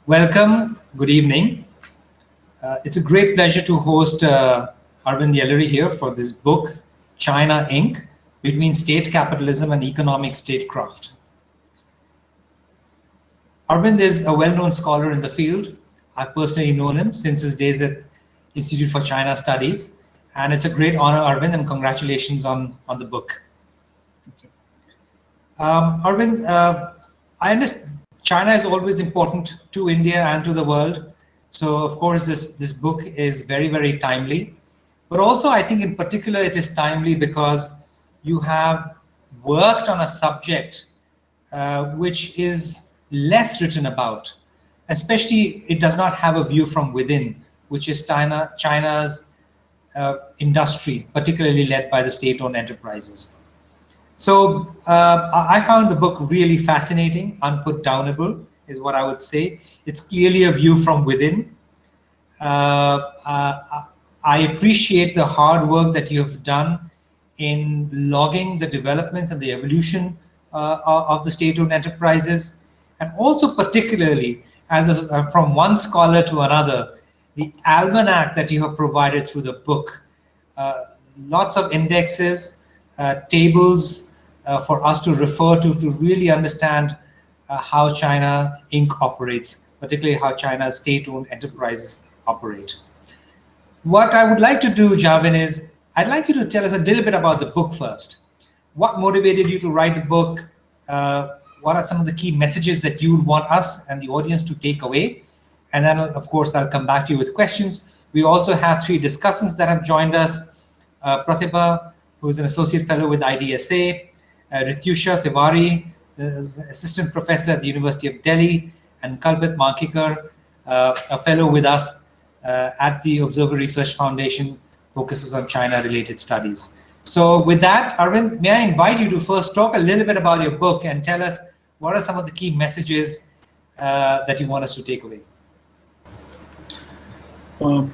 Welcome, good evening. It's a great pleasure to host Arvind Yellery here for this book, China Inc., Between State Capitalism and Economic Statecraft. Arvind is a well-known scholar in the field. I've personally known him since his days at Institute for China Studies. And it's a great honor, Arvind, and congratulations on the book. Arvind, I understand China is always important to India and to the world. So, of course, this book is very, very timely. But also, I think in particular, it is timely because you have worked on a subject which is less written about. Especially, it does not have a view from within, which is China's industry, particularly led by the state-owned enterprises. So I found the book really fascinating, unputdownable is what I would say. It's clearly a view from within. I appreciate the hard work that you have done in logging the developments and the evolution of the state-owned enterprises, and also particularly from one scholar to another, the almanac that you have provided through the book. Lots of indexes, tables for us to refer to really understand how China Inc. operates, particularly how China's state-owned enterprises operate. What I would like to do, Javin, is I'd like you to tell us a little bit about the book first. What motivated you to write the book? What are some of the key messages that you would want us and the audience to take away? And then, of course, I'll come back to you with questions. We also have three discussants that have joined us. Pratibha, who is an associate fellow with IDSA, Rityusha Tiwari, assistant professor at the University of Delhi, and Kalpit Mankikar, a fellow with us at the Observer Research Foundation, focuses on China-related studies. So with that, Arvind, may I invite you to first talk a little bit about your book and tell us what are some of the key messages that you want us to take away?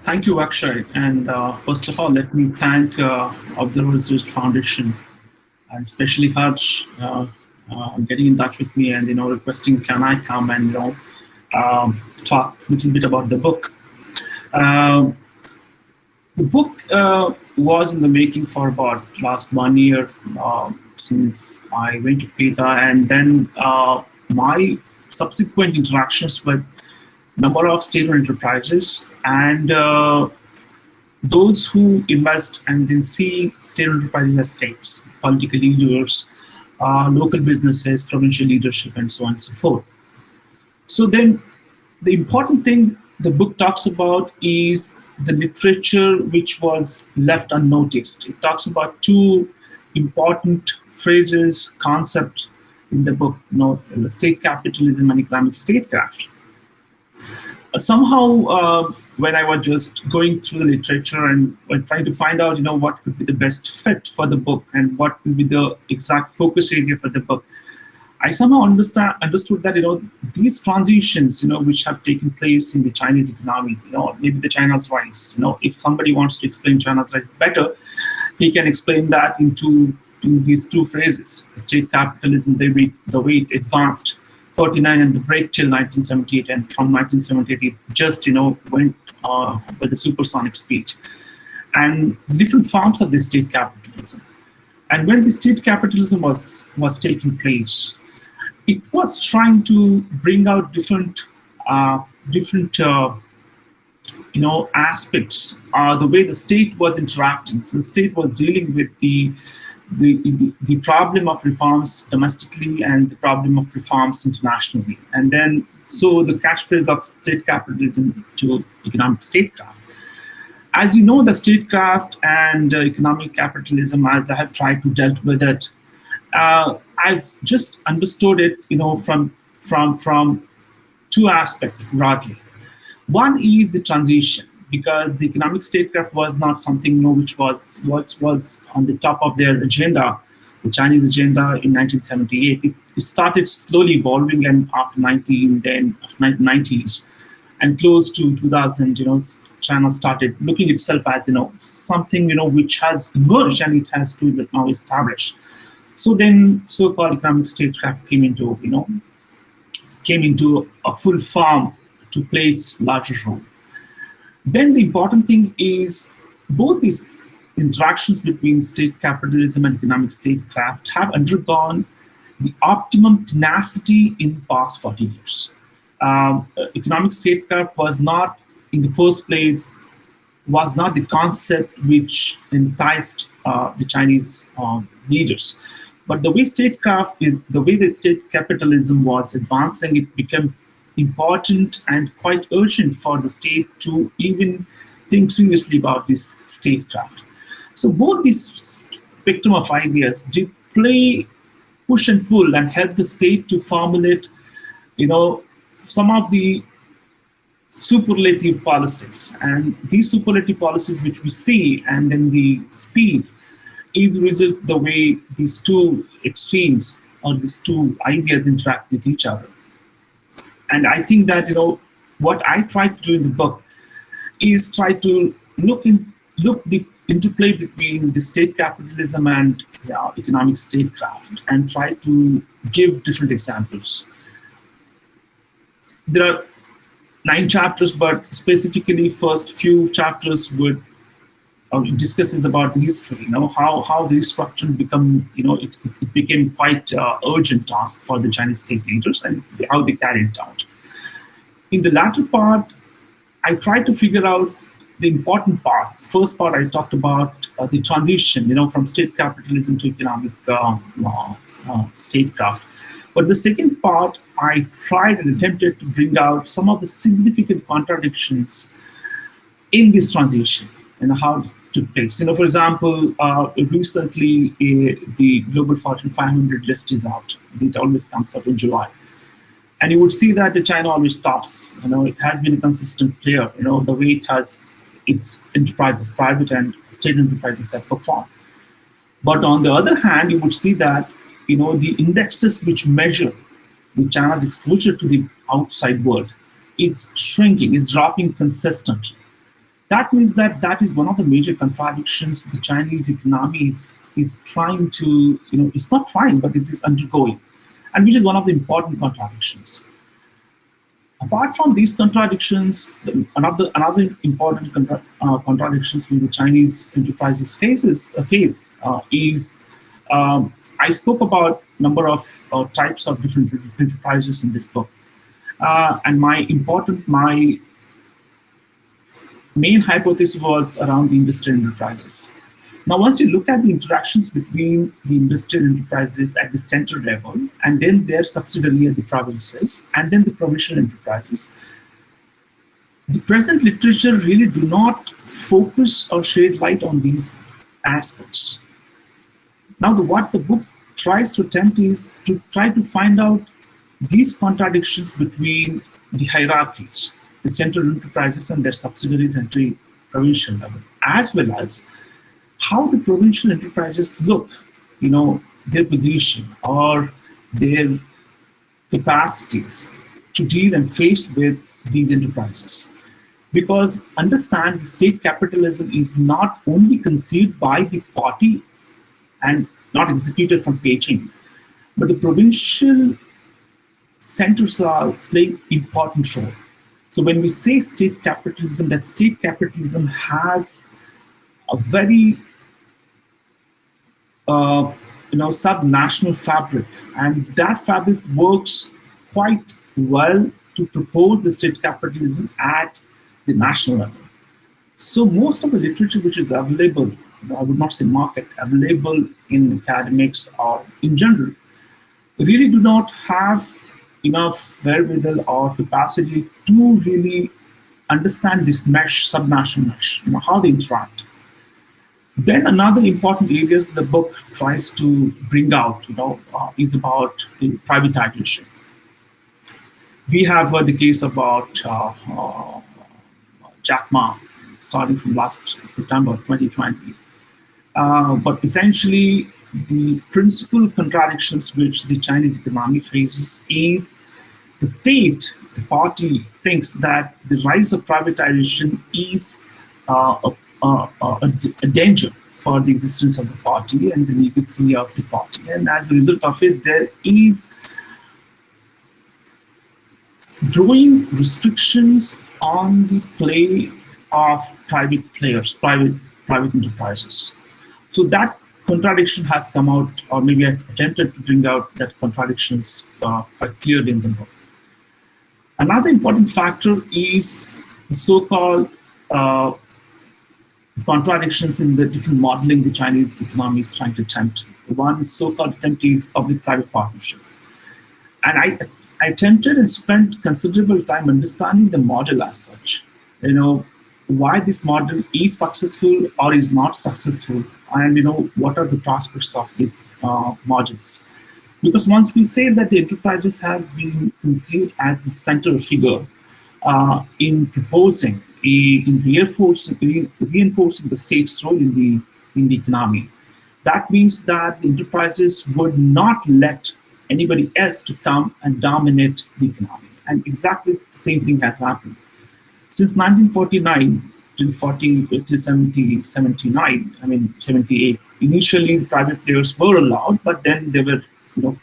Thank you, Akshay. And first of all, let me thank Observer Research Foundation, and especially Harsh getting in touch with me and requesting can I come and talk a little bit about the book. The book was in the making for about last 1 year since I went to PETA, and then my subsequent interactions with number of state-owned enterprises and those who invest and then see state-owned enterprises as states, political leaders, local businesses, provincial leadership, and so on and so forth. So then the important thing the book talks about is the literature which was left unnoticed. It talks about two important phrases, concepts in the book, state capitalism and economic statecraft. Somehow, when I was just going through the literature and trying to find out, what could be the best fit for the book and what will be the exact focus area for the book, I somehow understood that, these transitions, which have taken place in the Chinese economy, maybe the China's rise, if somebody wants to explain China's rise better, he can explain that in these two phrases: the state capitalism, the way it advanced 49 and the break till 1978, and from 1978 it just went with the supersonic speed, and different forms of the state capitalism. And when the state capitalism was taking place, it was trying to bring out different aspects. The way the state was interacting, the state was dealing with the problem of reforms domestically and the problem of reforms internationally. And then, so the catchphrase of state capitalism to economic statecraft. As you know, the statecraft and economic capitalism, as I have tried to deal with it, I've just understood it, from two aspects broadly. One is the transition, because the economic statecraft was not something which was on the top of their agenda, the Chinese agenda in 1978. It started slowly evolving, and after 1990s and close to 2000, China started looking itself as something which has emerged and it has to now establish. So then, so-called economic statecraft came into a full form to play its larger role. Then the important thing is both these interactions between state capitalism and economic statecraft have undergone the optimum tenacity in past 40 years. Economic statecraft was not, in the first place, was not the concept which enticed the Chinese leaders. But the way statecraft, the way the state capitalism was advancing, it became important and quite urgent for the state to even think seriously about this statecraft. So both these spectrum of ideas did play push and pull and help the state to formulate, some of the superlative policies. And these superlative policies which we see, and then the speed is result the way these two extremes or these two ideas interact with each other. And I think that what I try to do in the book is try to look the interplay between the state capitalism and economic statecraft, and try to give different examples. There are 9 chapters, but specifically first few chapters would discusses about the history, how the restructuring it became quite urgent task for the Chinese state leaders and how they carried it out. In the latter part, I tried to figure out the important part. First part, I talked about the transition, from state capitalism to economic statecraft. But the second part, I tried and attempted to bring out some of the significant contradictions in this transition and how it took place. For example, recently the Global Fortune 500 list is out. It always comes out in July. And you would see that China always tops. It has been a consistent player, the way it has its enterprises, private and state enterprises have performed. But on the other hand, you would see that, the indexes which measure the China's exposure to the outside world, it's shrinking, it's dropping consistently. That means that is one of the major contradictions the Chinese economy is trying to, it's not trying, but it is undergoing, and which is one of the important contradictions. Apart from these contradictions, another important contradictions which the Chinese enterprises face is I spoke about number of types of different enterprises in this book, and my main hypothesis was around the industrial enterprises. Now, once you look at the interactions between the industrial enterprises at the central level, and then their subsidiary at the provinces, and then the provincial enterprises, the present literature really do not focus or shed light on these aspects. Now, what the book tries to attempt is to try to find out these contradictions between the hierarchies, the central enterprises and their subsidiaries at the provincial level, as well as how the provincial enterprises look, their position or their capacities to deal and face with these enterprises. Because understand, the state capitalism is not only conceived by the party and not executed from Beijing, but the provincial centers are playing important role. So when we say state capitalism, that state capitalism has a very subnational fabric, and that fabric works quite well to propose the state capitalism at the national level. So most of the literature which is available, I would not say market, available in academics or in general, really do not have enough wherewithal or capacity to really understand this mesh, subnational mesh, how they interact. Then another important areas the book tries to bring out, is about privatization. We have heard the case about Jack Ma, starting from last September 2020. But essentially, the principal contradictions which the Chinese economy faces is the state, the party, thinks that the rise of privatization is a danger for the existence of the party and the legacy of the party. And as a result of it, there is growing restrictions on the play of private players, private enterprises. So that contradiction has come out, or maybe I attempted to bring out that contradictions quite clearly in the book. Another important factor is the so-called contradictions in the different modeling the Chinese economy is trying to attempt. The one so-called attempt is public-private partnership. And I attempted and spent considerable time understanding the model as such. Why this model is successful or is not successful, and what are the prospects of these models. Because once we say that the enterprises has been conceived as the central figure in proposing, in reinforcing the state's role in the economy, that means that the enterprises would not let anybody else to come and dominate the economy. And exactly the same thing has happened. Since 1949 till 78, initially the private players were allowed, but then they were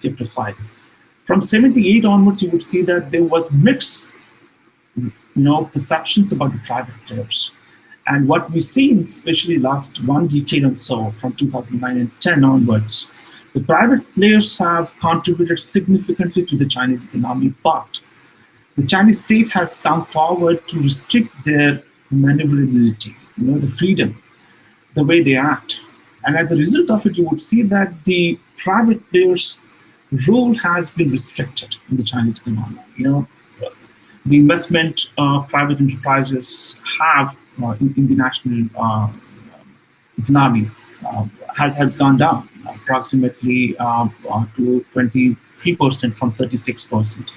kept aside. From 78 onwards, you would see that there was mixed perceptions about the private players. And what we see, especially last one decade or so, from 2009 and 10 onwards, the private players have contributed significantly to the Chinese economy, but the Chinese state has come forward to restrict their maneuverability, the freedom, the way they act. And as a result of it, you would see that the private players' role has been restricted in the Chinese economy. The investment of private enterprises have in the national economy has gone down approximately to 23% from 36%.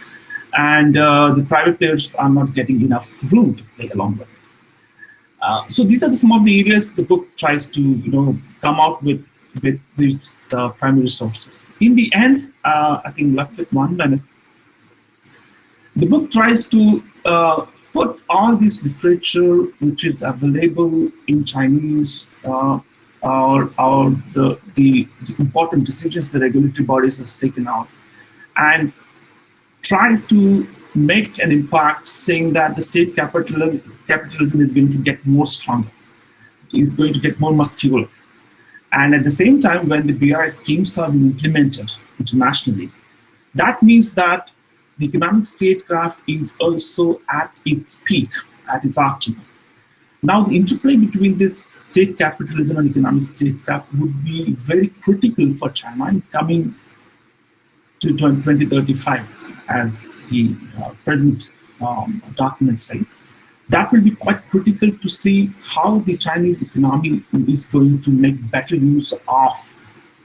And the private players are not getting enough room to play along with it. So these are some of the areas the book tries to come out with the primary sources. In the end, I think left with 1 minute, the book tries to put all this literature which is available in Chinese or the important decisions the regulatory bodies have taken out, and try to make an impact saying that the state capitalism is going to get more stronger, is going to get more muscular. And at the same time, when the BRI schemes are being implemented internationally, that means that the economic statecraft is also at its peak, at its optimum. Now, the interplay between this state capitalism and economic statecraft would be very critical for China in coming to 2035, as the present documents say. That will be quite critical to see how the Chinese economy is going to make better use of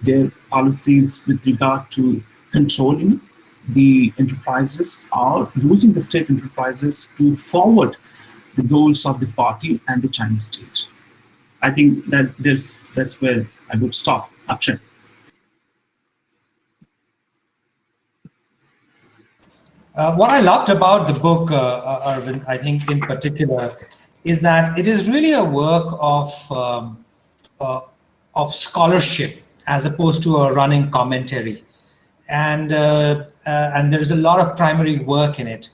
their policies with regard to controlling the enterprises or using the state enterprises to forward the goals of the party and the Chinese state. I think that that's where I would stop. Akshay. What I loved about the book, Arvind, I think in particular, is that it is really a work of scholarship as opposed to a running commentary, and there is a lot of primary work in it.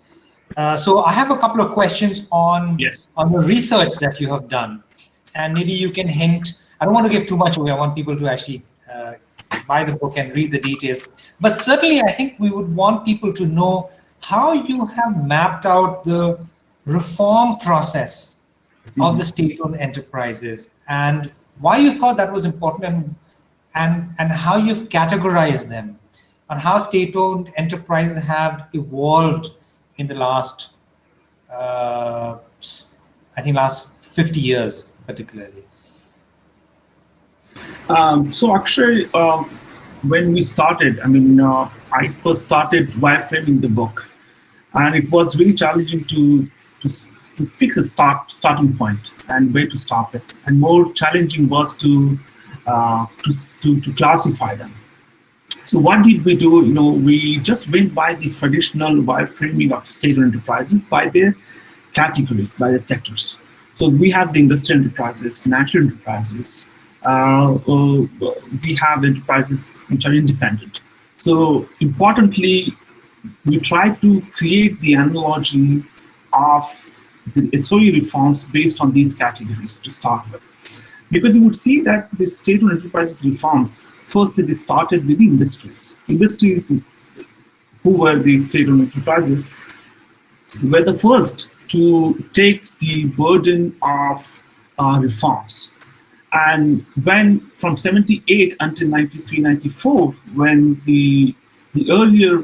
So I have a couple of questions on the research that you have done, and maybe you can hint. I don't want to give too much away. I want people to actually buy the book and read the details. But certainly, I think we would want people to know how you have mapped out the reform process of the state-owned enterprises and why you thought that was important, and how you've categorized them, and how state-owned enterprises have evolved in the last, I think, last 50 years, particularly. So actually, when we started, I first started wireframing the book, and it was really challenging to fix a starting point and where to stop it, and more challenging was to classify them. So what did we do? We just went by the traditional wireframing of state-owned enterprises by their categories, by the sectors. So we have the industrial enterprises, financial enterprises. We have enterprises which are independent. So importantly, we tried to create the analogy of the SOE reforms based on these categories to start with. Because you would see that the state-owned enterprises reforms, firstly, they started with the industries. Industries who were the state-owned enterprises were the first to take the burden of reforms. And when from 78 until 93, 94, when the earlier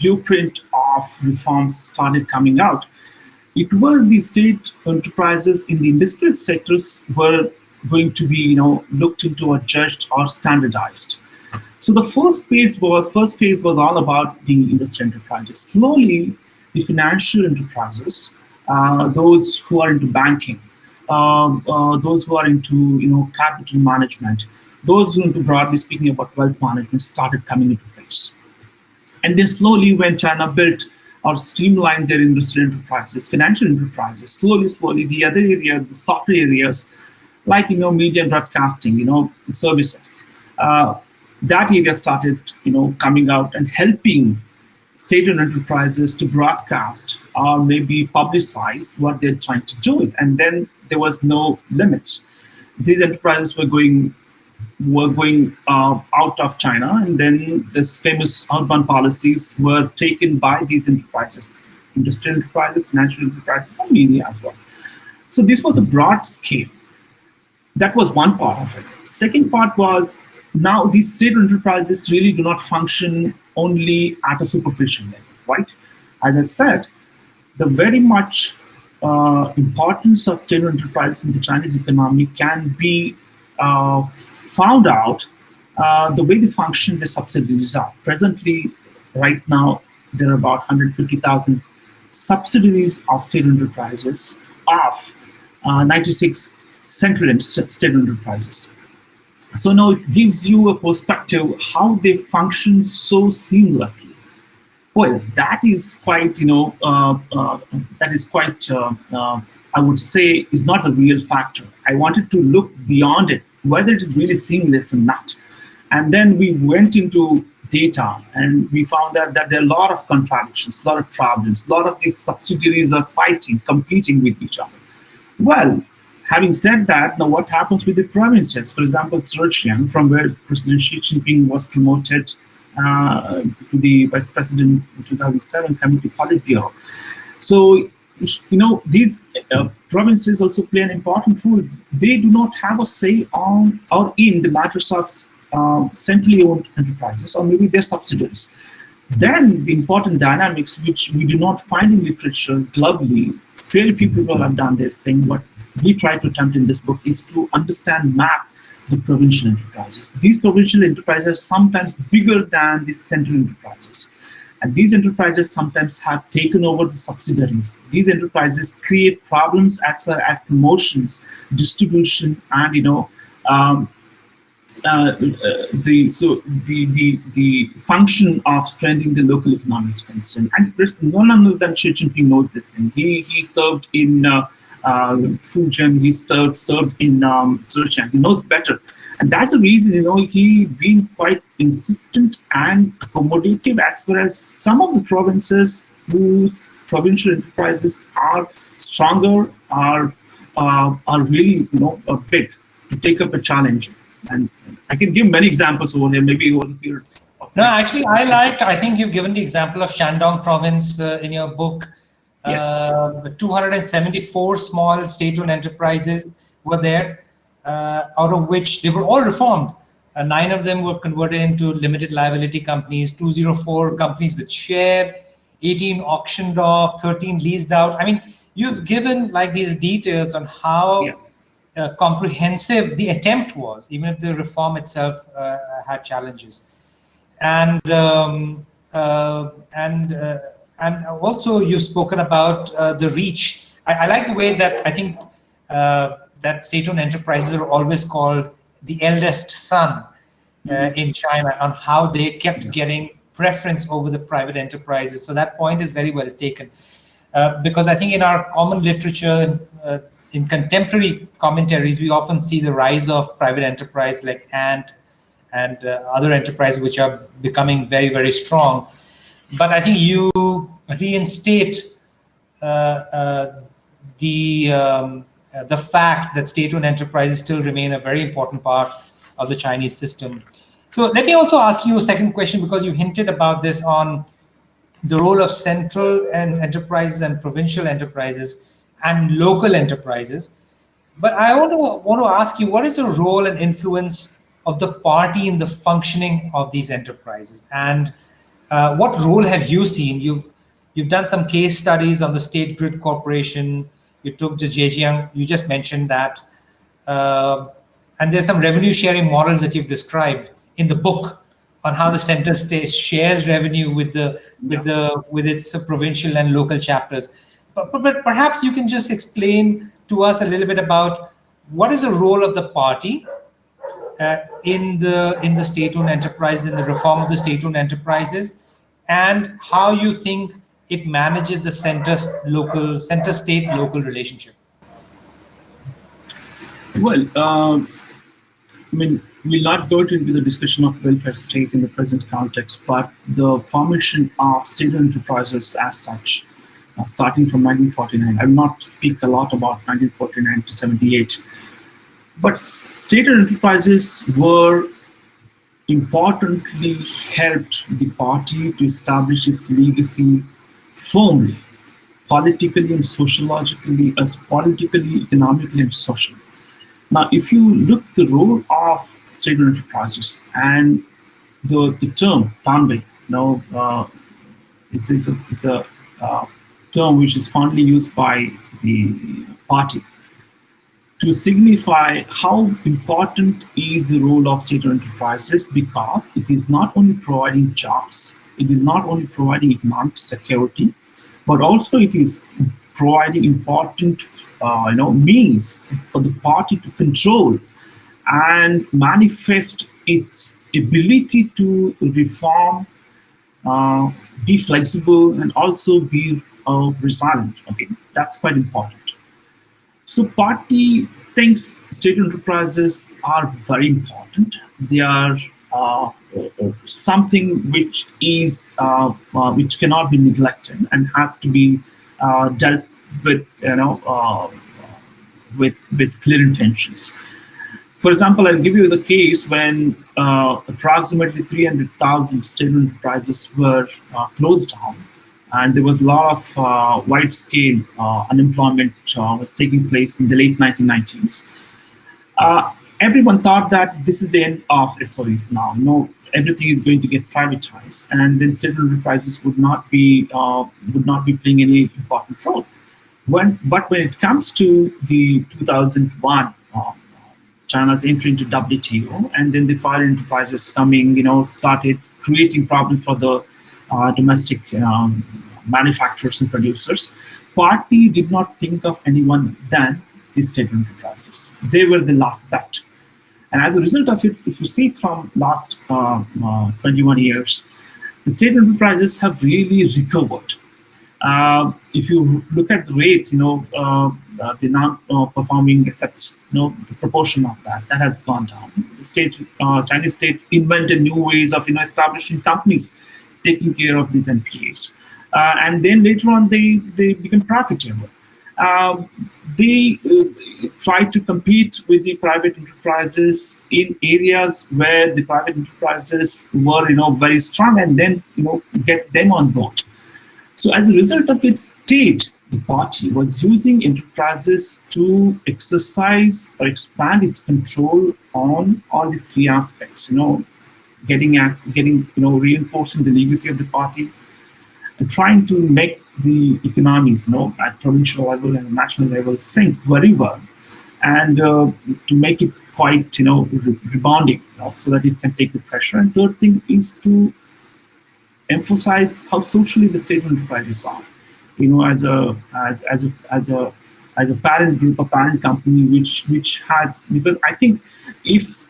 blueprint of reforms started coming out, it were the state enterprises in the industrial sectors were going to be looked into or judged or standardized. So the first phase was all about the industrial enterprises. Slowly, the financial enterprises, those who are into banking, those who are into capital management, those who are into, broadly speaking, about wealth management, started coming into place. And then slowly, when China built or streamlined their industrial enterprises, financial enterprises, slowly, the other area, the software areas, like media and broadcasting, services, that area started coming out and helping state-owned enterprises to broadcast or maybe publicize what they're trying to do it. And then there was no limits. These enterprises were going out of China, and then this famous outbound policies were taken by these enterprises, industrial enterprises, financial enterprises, and media as well. So this was a broad scale. That was one part of it. Second part was, now these state enterprises really do not function only at a superficial level, right? As I said, the very much importance of state enterprises in the Chinese economy can be found out the way they function, the subsidiaries are. Presently, right now, there are about 150,000 subsidiaries of state enterprises of 96 central and state enterprises. So now it gives you a perspective how they function so seamlessly. Well, that is quite, I would say, is not a real factor. I wanted to look beyond it, whether it is really seamless or not. And then we went into data and we found that there are a lot of contradictions, a lot of problems, a lot of these subsidiaries are fighting, competing with each other. Well, having said that, now what happens with the provinces? For example, Zhejiang, from where President Xi Jinping was promoted to the vice president in 2007, coming to Politburo. So, these provinces also play an important role. They do not have a say on or in the matters of centrally owned enterprises or maybe their subsidiaries. Then the important dynamics which we do not find in literature globally, very few people have done this thing. What we try to attempt in this book is to understand, map the provincial enterprises. These provincial enterprises are sometimes bigger than the central enterprises. And these enterprises sometimes have taken over the subsidiaries. These enterprises create problems as far as promotions, distribution, and the function of strengthening the local economy is concerned. And none other than Xi Jinping knows this thing. He served in Fujian, he served in Zhejiang. He knows better. And that's the reason, he been quite insistent and accommodative as far as some of the provinces whose provincial enterprises are stronger, are really, big to take up a challenge. And I can give many examples over here, maybe over the period of No, actually, I think you've given the example of Shandong province in your book. Yes. 274 small state-owned enterprises were there, out of which they were all reformed. 9 of them were converted into limited liability companies, 204 companies with share, 18 auctioned off, 13 leased out. I mean, you've given like these details on how comprehensive the attempt was, even if the reform itself had challenges. And also you've spoken about the reach. I like the way that I think that state-owned enterprises are always called the eldest son in China, on how they kept getting preference over the private enterprises. So that point is very well taken. Because I think in our common literature, in contemporary commentaries, we often see the rise of private enterprise like Ant and other enterprises which are becoming very, very strong. but I think you reinstate uh, uh, the fact that state-owned enterprises still remain a very important part of the Chinese system. So let me also ask you a second question, because you hinted about this on the role of central and enterprises and provincial enterprises and local enterprises. But I want to ask you, what is the role and influence of the party in the functioning of these enterprises? And what role have you seen? You've done some case studies on the State Grid Corporation. You took the Zhejiang. You just mentioned that, and there's some revenue sharing models that you've described in the book on how the center state shares revenue with with its provincial and local chapters. But perhaps you can just explain to us a little bit about what is the role of the party in the state-owned enterprise, in the reform of the state-owned enterprises, and how you think it manages the center state local relationship. Well, I mean, we'll not go into the discussion of welfare state in the present context, but the formation of state-owned enterprises as such, starting from 1949. I will not speak a lot about 1949 to 78, but state-owned enterprises were importantly helped the party to establish its legacy firmly, politically and sociologically, as politically, economically, and socially. Now, if you look at the role of state-owned enterprises and the term Tanwei, it's a term which is fondly used by the party to signify how important is the role of state-owned enterprises, because it is not only providing jobs, it is not only providing economic security, but also it is providing important means for the party to control and manifest its ability to reform, be flexible, and also be resilient. Okay, that's quite important. So party thinks state enterprises are very important. They are something which is which cannot be neglected and has to be dealt with, with clear intentions. For example, I'll give you the case when approximately 300,000 state enterprises were closed down, and there was a lot of wide-scale unemployment was taking place in the late 1990s. Everyone thought that this is the end of SOEs now. No, everything is going to get privatized, and then state enterprises would not be playing any important role. But when it comes to the 2001, China's entry into WTO, and then the foreign enterprises coming, started creating problems for the domestic manufacturers and producers. Party did not think of anyone than the state enterprises. They were the last bet. And as a result of it, if you see from last 21 years, the state enterprises have really recovered. If you look at the rate, the non-performing assets, the proportion of that has gone down. The Chinese state invented new ways of establishing companies taking care of these NPAs, and then later on they become profitable. They try to compete with the private enterprises in areas where the private enterprises were very strong, and then get them on board. So as a result of its state, the party was using enterprises to exercise or expand its control on all these three aspects. Reinforcing the legacy of the party, and trying to make the economies, at provincial level and national level sink very well, and to make it quite, rebounding, so that it can take the pressure. And third thing is to emphasize how socially the state enterprises are, as a parent group, a parent company, which has, because I think if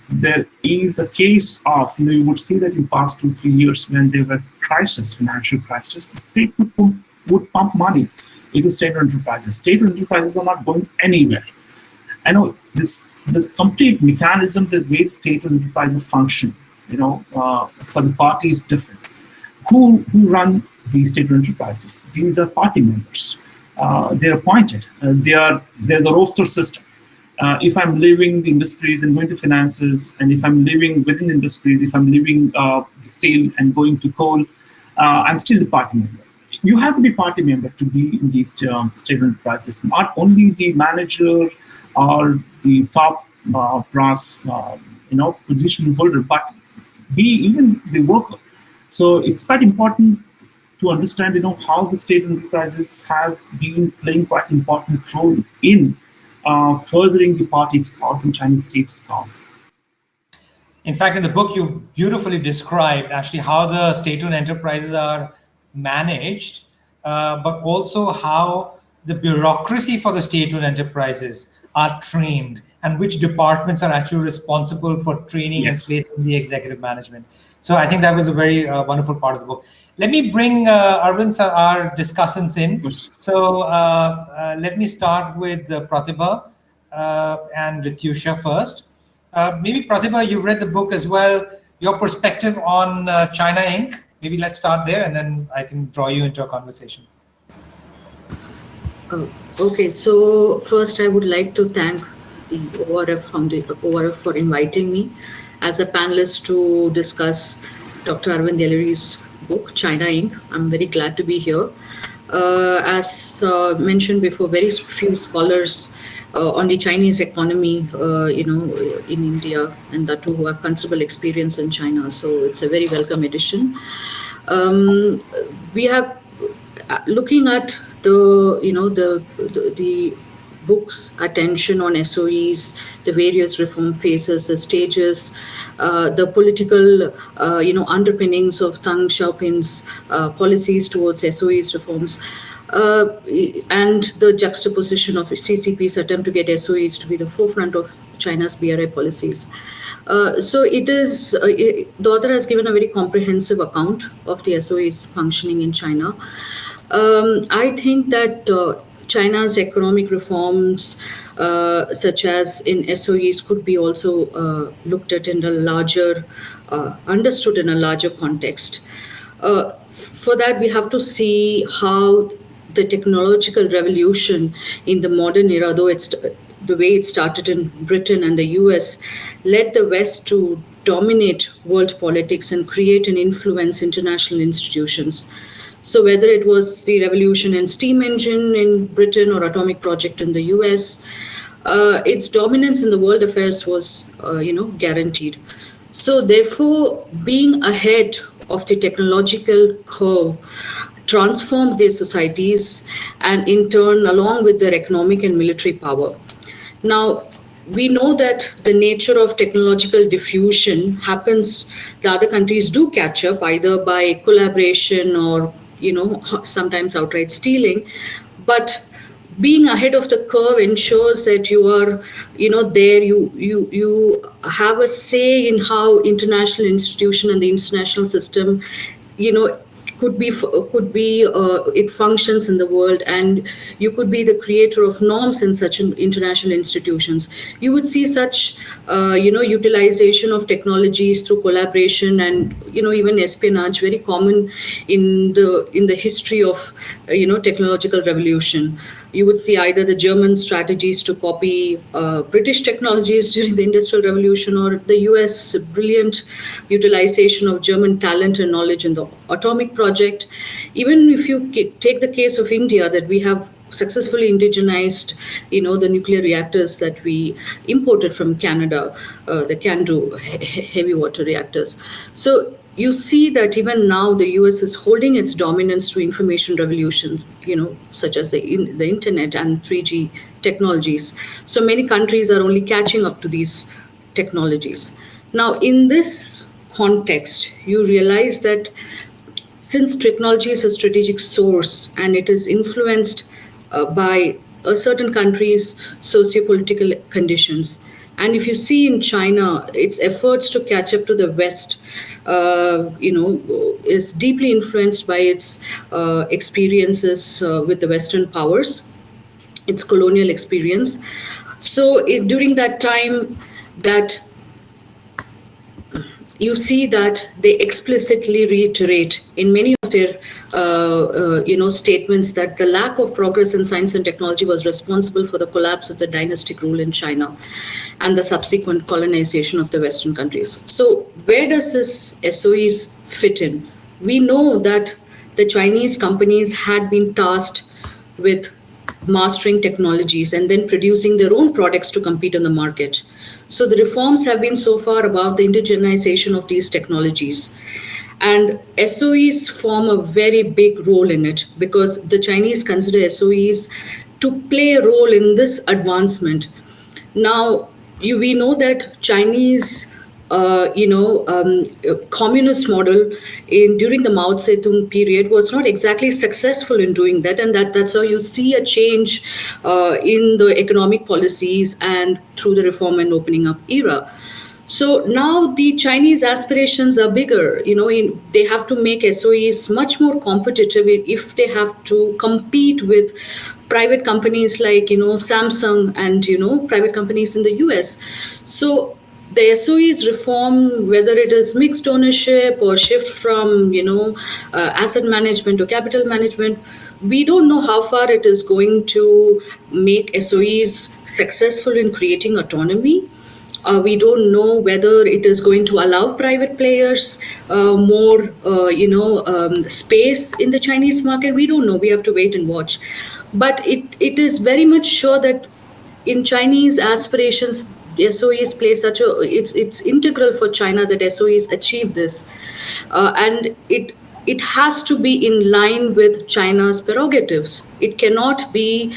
there is a case of, you would see that in past 2-3 years when there were financial crisis, the state would pump money into state enterprises. State enterprises are not going anywhere. I know this complete mechanism, the way state enterprises function, for the party is different. who run these state-owned enterprises? These are party members. They're appointed. There's a roster system. If I'm leaving the industries and going to finances, and if I'm living within the industries, if I'm leaving the steel and going to coal, I'm still the party member. You have to be party member to be in these state-owned enterprises. Not only the manager or the top brass, position holder, but be even the worker. So it's quite important to understand, how the state enterprises have been playing quite an important role in furthering the party's cause and Chinese state's cause. In fact, in the book, you beautifully described actually how the state-owned enterprises are managed, but also how the bureaucracy for the state-owned enterprises are trained and which departments are actually responsible for training and placing the executive management. So I think that was a very wonderful part of the book. Let me bring Arvind, our discussants in. So let me start with Pratibha and Rityusha first. Maybe Pratibha, you've read the book as well. Your perspective on China Inc. Maybe let's start there, and then I can draw you into a conversation. Okay, so first I would like to thank the ORF for inviting me as a panelist to discuss Dr. Arvind Deluri's book, China Inc. I'm very glad to be here. As mentioned before, very few scholars on the Chinese economy, in India, and that too who have considerable experience in China. So it's a very welcome addition. We have looking at the book's attention on SOEs, the various reform phases, the stages, the political, underpinnings of Deng Xiaoping's policies towards SOEs reforms, and the juxtaposition of CCP's attempt to get SOEs to be the forefront of China's BRI policies. So it is, the author has given a very comprehensive account of the SOEs functioning in China. I think that China's economic reforms, such as in SOEs, could be also looked at in a larger, understood in a larger context. For that, we have to see how the technological revolution in the modern era, though it's the way it started in Britain and the US, led the West to dominate world politics and create and influence international institutions. So whether it was the revolution in steam engine in Britain or atomic project in the US, its dominance in the world affairs was, guaranteed. So therefore, being ahead of the technological curve transformed their societies and in turn, along with their economic and military power. Now, we know that the nature of technological diffusion happens, the other countries do catch up either by collaboration or sometimes outright stealing, but being ahead of the curve ensures that you are, there you have a say in how international institution and the international system, could be it functions in the world, and you could be the creator of norms in such international institutions. You would see such utilization of technologies through collaboration and even espionage very common in the history of technological revolution. You would see either the German strategies to copy British technologies during the Industrial Revolution, or the US brilliant utilization of German talent and knowledge in the atomic project. Even if you take the case of India, that we have successfully indigenized, the nuclear reactors that we imported from Canada, the CANDU heavy water reactors. So you see that even now the US is holding its dominance through information revolutions, such as the internet and 3G technologies. So many countries are only catching up to these technologies. Now, in this context, you realize that since technology is a strategic source and it is influenced by a certain country's socio-political conditions, and if you see in China, its efforts to catch up to the West, is deeply influenced by its experiences with the Western powers, its colonial experience. So during that time, that you see that they explicitly reiterate in many of their statements that the lack of progress in science and technology was responsible for the collapse of the dynastic rule in China and the subsequent colonization of the Western countries. So where does this SOEs fit in? We know that the Chinese companies had been tasked with mastering technologies and then producing their own products to compete on the market. So the reforms have been so far about the indigenization of these technologies. And SOEs form a very big role in it because the Chinese consider SOEs to play a role in this advancement. Now, we know that Chinese, communist model during the Mao Zedong period was not exactly successful in doing that, and that's how you see a change in the economic policies and through the reform and opening up era. So now the Chinese aspirations are bigger. They have to make SOEs much more competitive if they have to compete with private companies like Samsung and private companies in the US. So the SOEs reform, whether it is mixed ownership or shift from asset management to capital management, we don't know how far it is going to make SOEs successful in creating autonomy. We don't know whether it is going to allow private players more, space in the Chinese market. We don't know. We have to wait and watch. But it is very much sure that in Chinese aspirations, SOEs play it's integral for China that SOEs achieve this, and it has to be in line with China's prerogatives. It cannot be.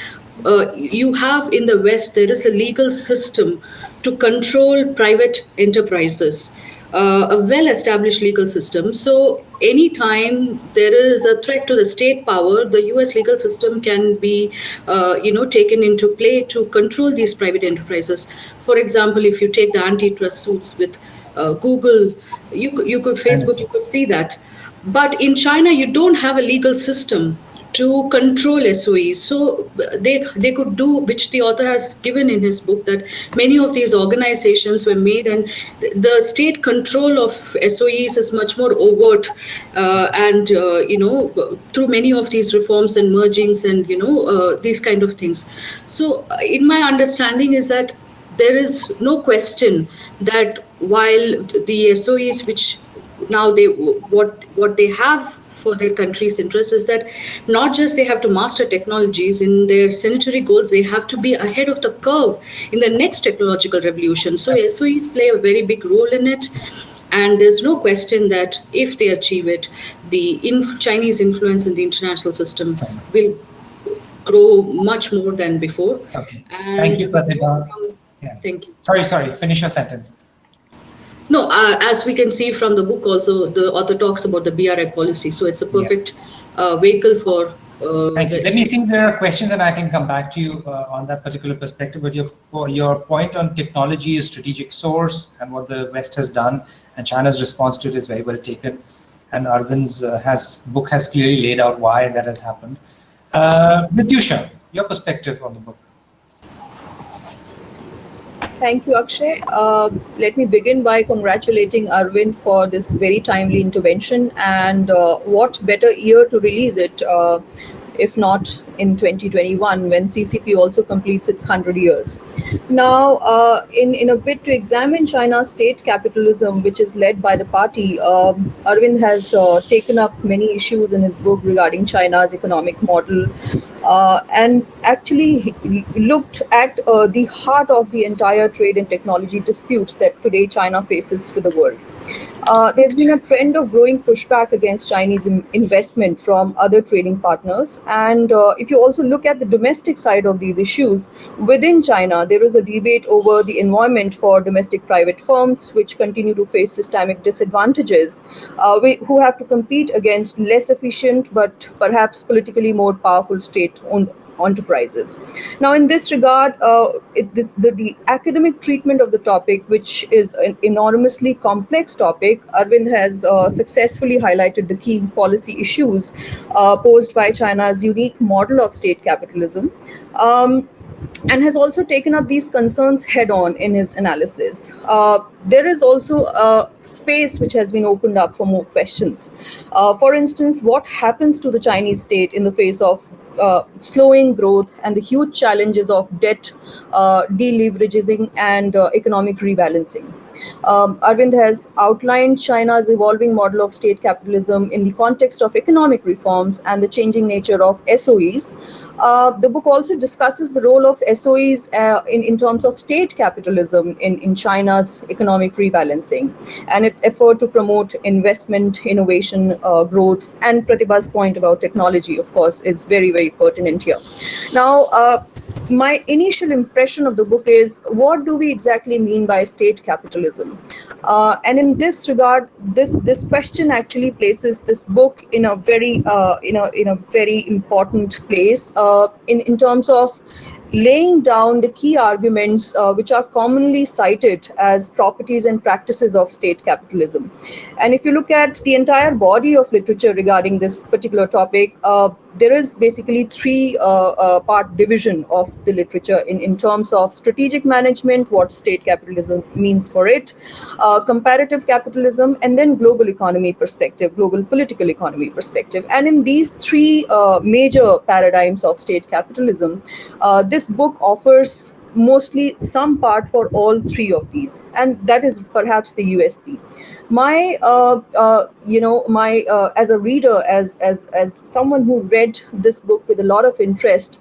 You have in the West, there is a legal system to control private enterprises, a well-established legal system. So anytime there is a threat to the state power, the US legal system can be taken into play to control these private enterprises. For example, if you take the antitrust suits with Google, you could Facebook, you could see that. But in China, you don't have a legal system to control SOEs. So they could do, which the author has given in his book, that many of these organizations were made, and the state control of SOEs is much more overt, and through many of these reforms and mergings and these kind of things. So in my understanding is that there is no question that while the SOEs, which now what they have for their country's interest, is that not just they have to master technologies in their sanitary goals, they have to be ahead of the curve in the next technological revolution. So SOEs play a very big role in it, and there's no question that if they achieve it, the Chinese influence in the international system will grow much more than before. Okay. And thank you, Pratibha. Thank you. Sorry, finish your sentence. No, as we can see from the book also, the author talks about the BRI policy. So it's a perfect vehicle for... Thank you. Let me see if there are questions and I can come back to you on that particular perspective. But your point on technology is strategic source and what the West has done and China's response to it is very well taken. And Arvind's book has clearly laid out why that has happened. Vidyusha, your perspective on the book. Thank you, Akshay. Let me begin by congratulating Arvind for this very timely intervention, and what better year to release it if not in 2021, when CCP also completes its 100 years. Now, in a bid to examine China's state capitalism, which is led by the party, Arvind has taken up many issues in his book regarding China's economic model, and actually looked at the heart of the entire trade and technology disputes that today China faces with the world. There's been a trend of growing pushback against Chinese investment from other trading partners. And if you also look at the domestic side of these issues, within China, there is a debate over the environment for domestic private firms, which continue to face systemic disadvantages, who have to compete against less efficient but perhaps politically more powerful state-owned enterprises. Now, in this regard, the academic treatment of the topic, which is an enormously complex topic, Arvind has successfully highlighted the key policy issues posed by China's unique model of state capitalism. And has also taken up these concerns head on in his analysis. There is also a space which has been opened up for more questions. For instance, what happens to the Chinese state in the face of slowing growth and the huge challenges of debt, deleveraging, and economic rebalancing? Arvind has outlined China's evolving model of state capitalism in the context of economic reforms and the changing nature of SOEs. The book also discusses the role of SOEs in terms of state capitalism in China's economic rebalancing and its effort to promote investment, innovation, growth. And Pratibha's point about technology, of course, is very, very pertinent here. Now, my initial impression of the book is, what do we exactly mean by state capitalism? And in this regard, this question actually places this book in a very in a very important place in terms of laying down the key arguments which are commonly cited as properties and practices of state capitalism. And if you look at the entire body of literature regarding this particular topic, there is basically three part division of the literature in terms of strategic management, what state capitalism means for it, comparative capitalism, and then global economy perspective, global political economy perspective. And in these three major paradigms of state capitalism, this book offers mostly some part for all three of these, and that is perhaps the USP. My as a reader, as someone who read this book with a lot of interest,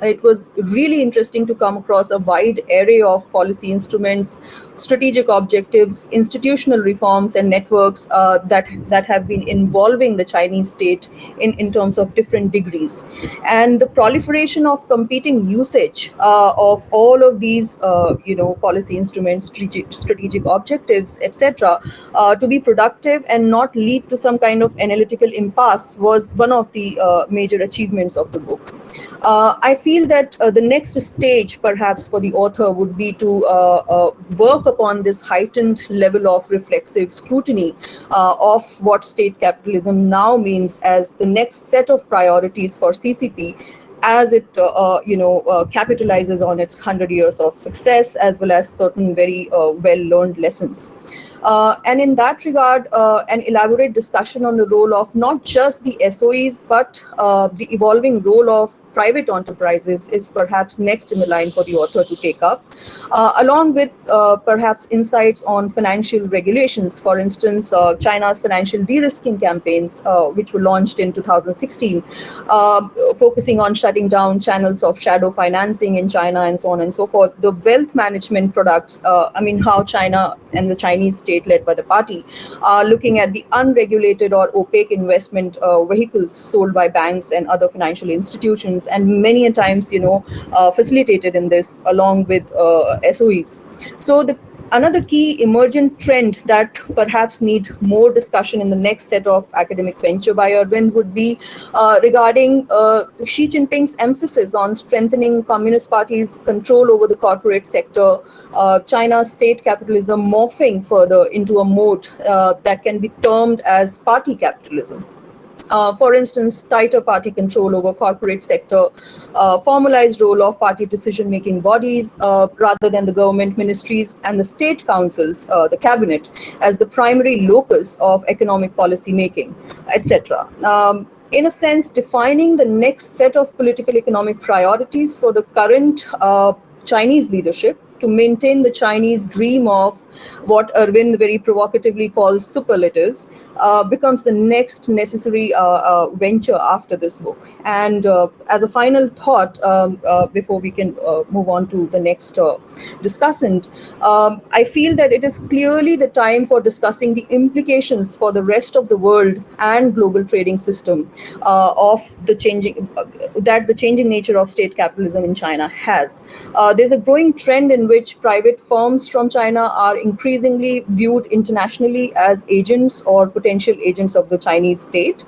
it was really interesting to come across a wide array of policy instruments, strategic objectives, institutional reforms, and networks that have been involving the Chinese state in terms of different degrees. And the proliferation of competing usage of all of these policy instruments, strategic objectives, etc., to be productive and not lead to some kind of analytical impasse was one of the major achievements of the book. I feel that the next stage, perhaps, for the author would be to work upon this heightened level of reflexive scrutiny of what state capitalism now means as the next set of priorities for CCP, as it capitalizes on its 100 years of success, as well as certain very well-learned lessons. And in that regard, an elaborate discussion on the role of not just the SOEs, but the evolving role of private enterprises is perhaps next in the line for the author to take up, along with perhaps insights on financial regulations. For instance, China's financial de-risking campaigns, which were launched in 2016, focusing on shutting down channels of shadow financing in China and so on and so forth. The wealth management products, how China and the Chinese state led by the party are looking at the unregulated or opaque investment vehicles sold by banks and other financial institutions, and many a times, facilitated in this along with SOEs. So another key emergent trend that perhaps need more discussion in the next set of academic venture by Arvind would be regarding Xi Jinping's emphasis on strengthening Communist Party's control over the corporate sector, China's state capitalism morphing further into a mode that can be termed as party capitalism. For instance, tighter party control over corporate sector, formalized role of party decision-making bodies rather than the government ministries, and the state councils, the cabinet, as the primary locus of economic policy making, etc. In a sense, defining the next set of political economic priorities for the current Chinese leadership to maintain the Chinese dream of what Arvind very provocatively calls superlatives, becomes the next necessary venture after this book. And as a final thought, before we can move on to the next discussant, I feel that it is clearly the time for discussing the implications for the rest of the world and global trading system of the changing nature of state capitalism in China has. There's a growing trend in which private firms from China are increasingly viewed internationally as agents or potential agents of the Chinese state.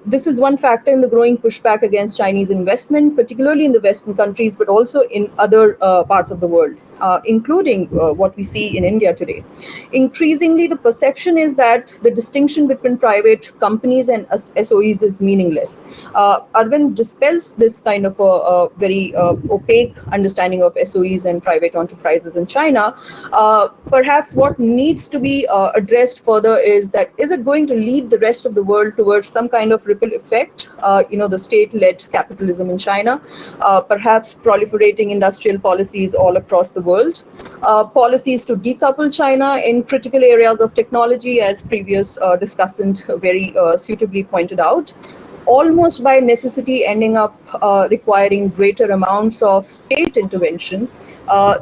This is one factor in the growing pushback against Chinese investment, particularly in the Western countries, but also in other parts of the world, including what we see in India today. Increasingly, the perception is that the distinction between private companies and SOEs is meaningless. Arvind dispels this kind of a very opaque understanding of SOEs and private enterprises in China. Perhaps what needs to be addressed further is that, is it going to lead the rest of the world towards some kind of ripple effect? The state-led capitalism in China, perhaps proliferating industrial policies all across the world, policies to decouple China in critical areas of technology, as previous discussant very suitably pointed out, almost by necessity ending up requiring greater amounts of state intervention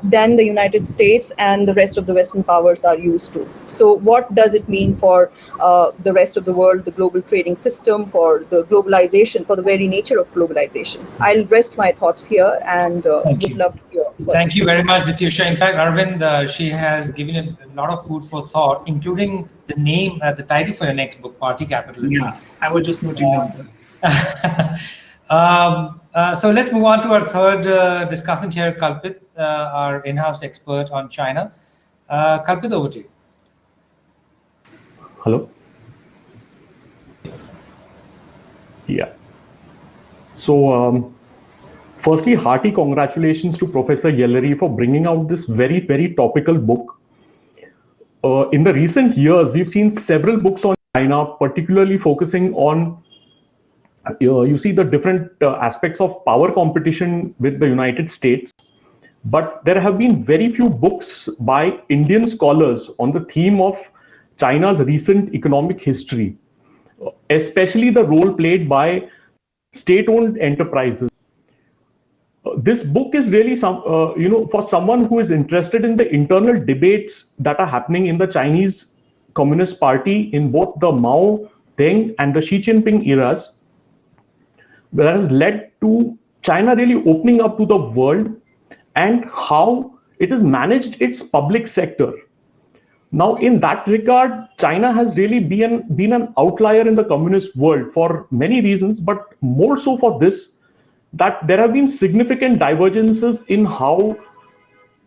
than the United States and the rest of the Western powers are used to. So what does it mean for the rest of the world, the global trading system, for the globalization, for the very nature of globalization? I'll rest my thoughts here and would love to hear. Thank you very much, Dityusha. In fact, Arvind, she has given a lot of food for thought, including the name, the title for your next book, Party Capitalism. Yeah, I was just noting down. So let's move on to our third discussant here, Kalpit, our in-house expert on China. Kalpit, over to you. Hello. Yeah. So, firstly, hearty congratulations to Professor Yellery for bringing out this very, very topical book. In the recent years, we've seen several books on China, particularly focusing on you see the different aspects of power competition with the United States. But there have been very few books by Indian scholars on the theme of China's recent economic history, especially the role played by state-owned enterprises. This book is really for someone who is interested in the internal debates that are happening in the Chinese Communist Party in both the Mao, Deng, and the Xi Jinping eras, that has led to China really opening up to the world and how it has managed its public sector. Now, in that regard, China has really been an outlier in the communist world for many reasons, but more so for this, that there have been significant divergences in how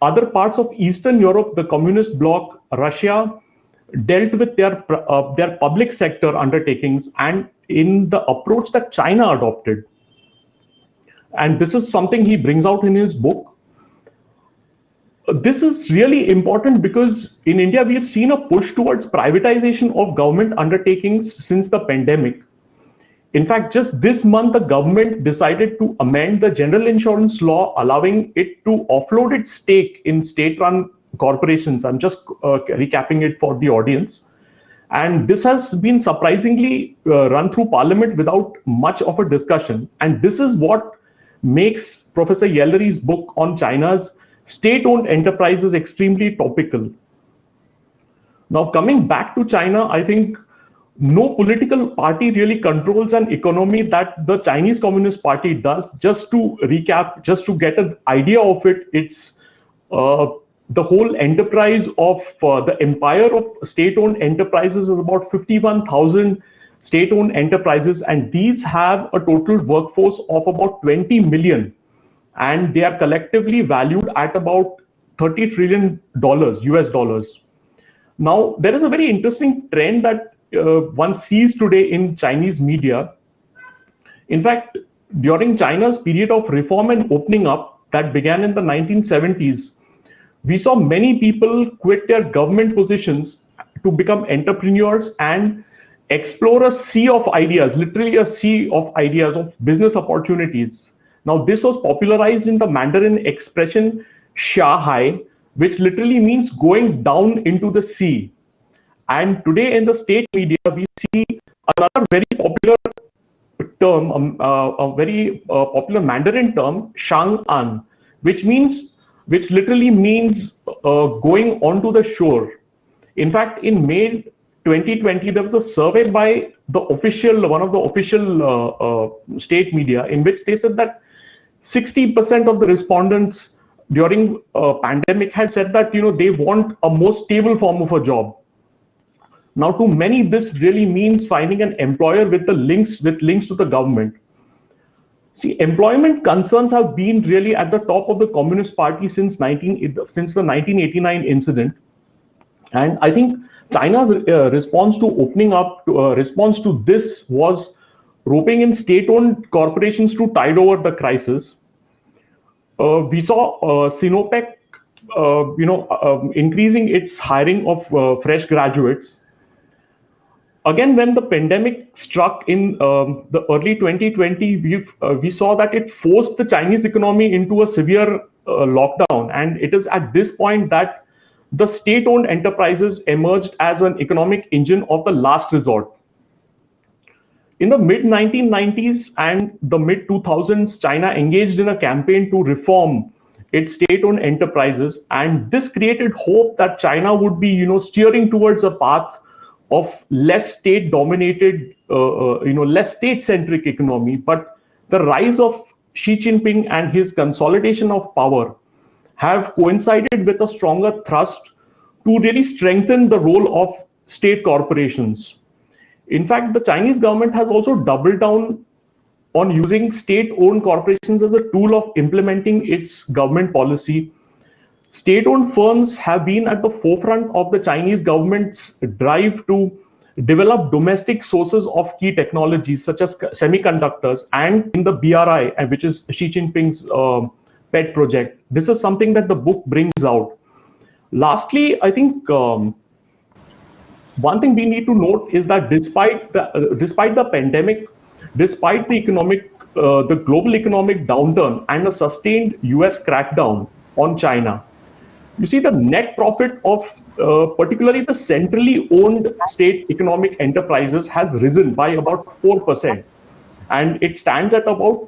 other parts of Eastern Europe, the communist bloc, Russia, dealt with their public sector undertakings and in the approach that China adopted. And this is something he brings out in his book. This is really important because in India, we have seen a push towards privatization of government undertakings since the pandemic. In fact, just this month, the government decided to amend the general insurance law, allowing it to offload its stake in state-run corporations. I'm just recapping it for the audience. And this has been surprisingly run through Parliament without much of a discussion. And this is what makes Professor Yellery's book on China's state-owned enterprises extremely topical. Now, coming back to China, I think no political party really controls an economy that the Chinese Communist Party does. Just to recap, just to get an idea of it, it's the whole enterprise of the empire of state-owned enterprises is about 51,000 state-owned enterprises, and these have a total workforce of about 20 million, and they are collectively valued at about $30 trillion US dollars. Now, there is a very interesting trend that one sees today in Chinese media. In fact, during China's period of reform and opening up that began in the 1970s, we saw many people quit their government positions to become entrepreneurs and explore a sea of ideas, literally a sea of ideas of business opportunities. Now, this was popularized in the Mandarin expression Shanghai, which literally means going down into the sea. And today in the state media, we see another very popular term, a very popular Mandarin term, Shang'an, which literally means going onto the shore. In fact, in May 2020, there was a survey by one of the official state media, in which they said that 60% of the respondents during pandemic had said that they want a more stable form of a job. Now, to many, this really means finding an employer with links to the government. See, employment concerns have been really at the top of the Communist Party since the 1989 incident, and I think China's response to opening up, response to this was roping in state-owned corporations to tide over the crisis. We saw Sinopec, increasing its hiring of fresh graduates. Again, when the pandemic struck in the early 2020, we saw that it forced the Chinese economy into a severe lockdown. And it is at this point that the state-owned enterprises emerged as an economic engine of the last resort. In the mid-1990s and the mid-2000s, China engaged in a campaign to reform its state-owned enterprises. And this created hope that China would be, steering towards a path of less state-dominated, less state-centric economy. But the rise of Xi Jinping and his consolidation of power have coincided with a stronger thrust to really strengthen the role of state corporations. In fact, the Chinese government has also doubled down on using state-owned corporations as a tool of implementing its government policy. State-owned firms have been at the forefront of the Chinese government's drive to develop domestic sources of key technologies such as semiconductors, and in the BRI, which is Xi Jinping's pet project. This is something that the book brings out. Lastly, I think one thing we need to note is that despite the pandemic, despite the global economic downturn and a sustained US crackdown on China, you see the net profit of particularly the centrally owned state economic enterprises has risen by about 4%, and it stands at about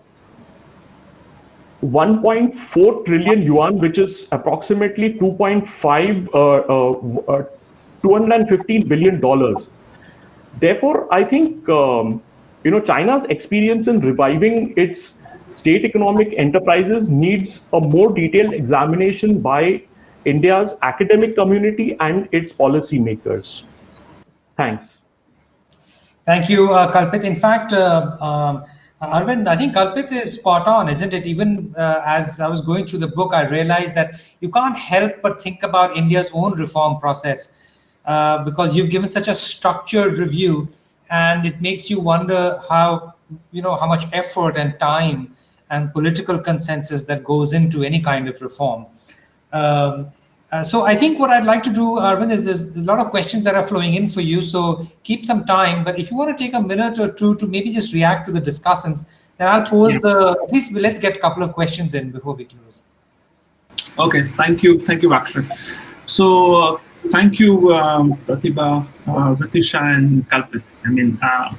1.4 trillion yuan, which is approximately $215 billion. Therefore, I think China's experience in reviving its state economic enterprises needs a more detailed examination by India's academic community and its policymakers. Thanks. Thank you, Kalpit. In fact, Arvind, I think Kalpit is spot on, isn't it? Even as I was going through the book, I realized that you can't help but think about India's own reform process because you've given such a structured review, and it makes you wonder how much effort and time and political consensus that goes into any kind of reform. So I think what I'd like to do, Arvind, is there's a lot of questions that are flowing in for you. So keep some time. But if you want to take a minute or two to maybe just react to the discussants, then I'll pose at least let's get a couple of questions in before we close. Okay, thank you, Akshay. So thank you, Pratibha, Ritisha, and Kalpit. I mean, I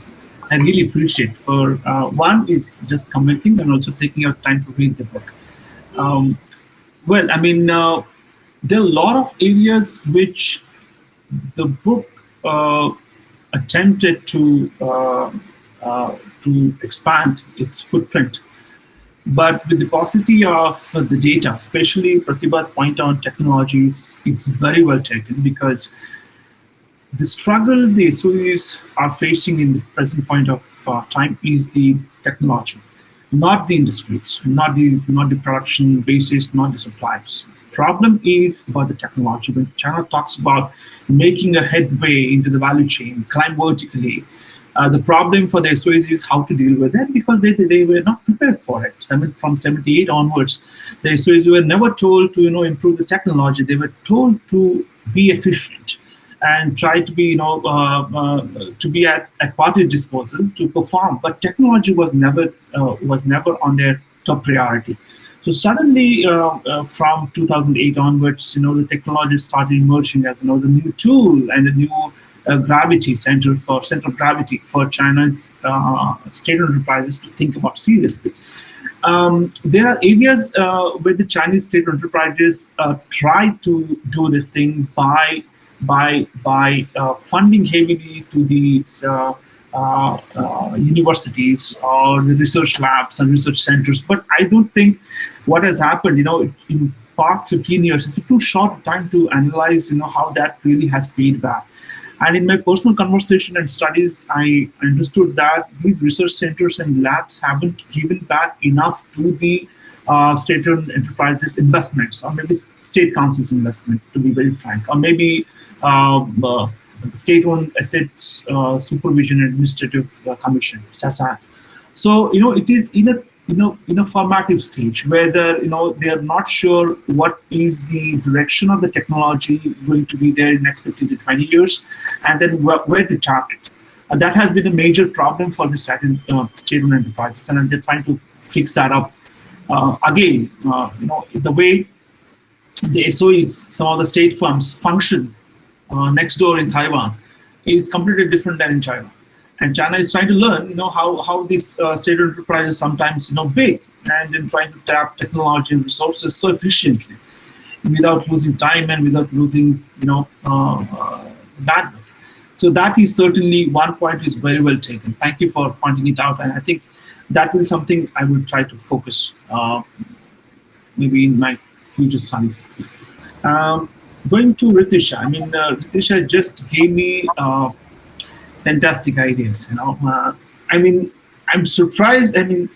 really appreciate for one is just commenting and also taking your time to read the book. Well, I mean, there are a lot of areas which the book attempted to expand its footprint. But with the paucity of the data, especially Pratibha's point on technologies, it's very well taken, because the struggle the SOEs are facing in the present point of time is the technology, not the industries, not the production basis, not the supplies. Problem is about the technology. When China talks about making a headway into the value chain, climb vertically, the problem for the SOEs is how to deal with that, because they were not prepared for it. From 78 onwards, the SOEs were never told to improve the technology. They were told to be efficient and try to be to be at party disposal to perform. But technology was never on their top priority. So suddenly, from 2008 onwards, the technology started emerging as the new tool and the new center of gravity for China's state-owned enterprises to think about seriously. There are areas where the Chinese state-owned enterprises try to do this thing by funding heavily to these universities or the research labs and research centers. But I don't think what has happened, in past 15 years, it's a too short time to analyze, how that really has paid back. And in my personal conversation and studies, I understood that these research centers and labs haven't given back enough to the state-owned enterprises investments, or maybe state councils investment, to be very frank, or maybe the state-owned assets supervision administrative commission, SASAC. So it is in a formative stage where they are not sure what is the direction of the technology going to be there in the next 15 to 20 years, and then where to target. That has been a major problem for the state-owned enterprises, and they're trying to fix that up. Again, the way the SOEs, some of the state firms, function next door in Taiwan is completely different than in China. And China is trying to learn, how these state enterprises sometimes, big, and then trying to tap technology and resources so efficiently, without losing time and without losing, bandwidth. So that is certainly one point is very well taken. Thank you for pointing it out, and I think that will be something I will try to focus maybe in my future studies. Going to Ritisha. I mean, Ritisha just gave me fantastic ideas. I mean, I'm surprised. I mean,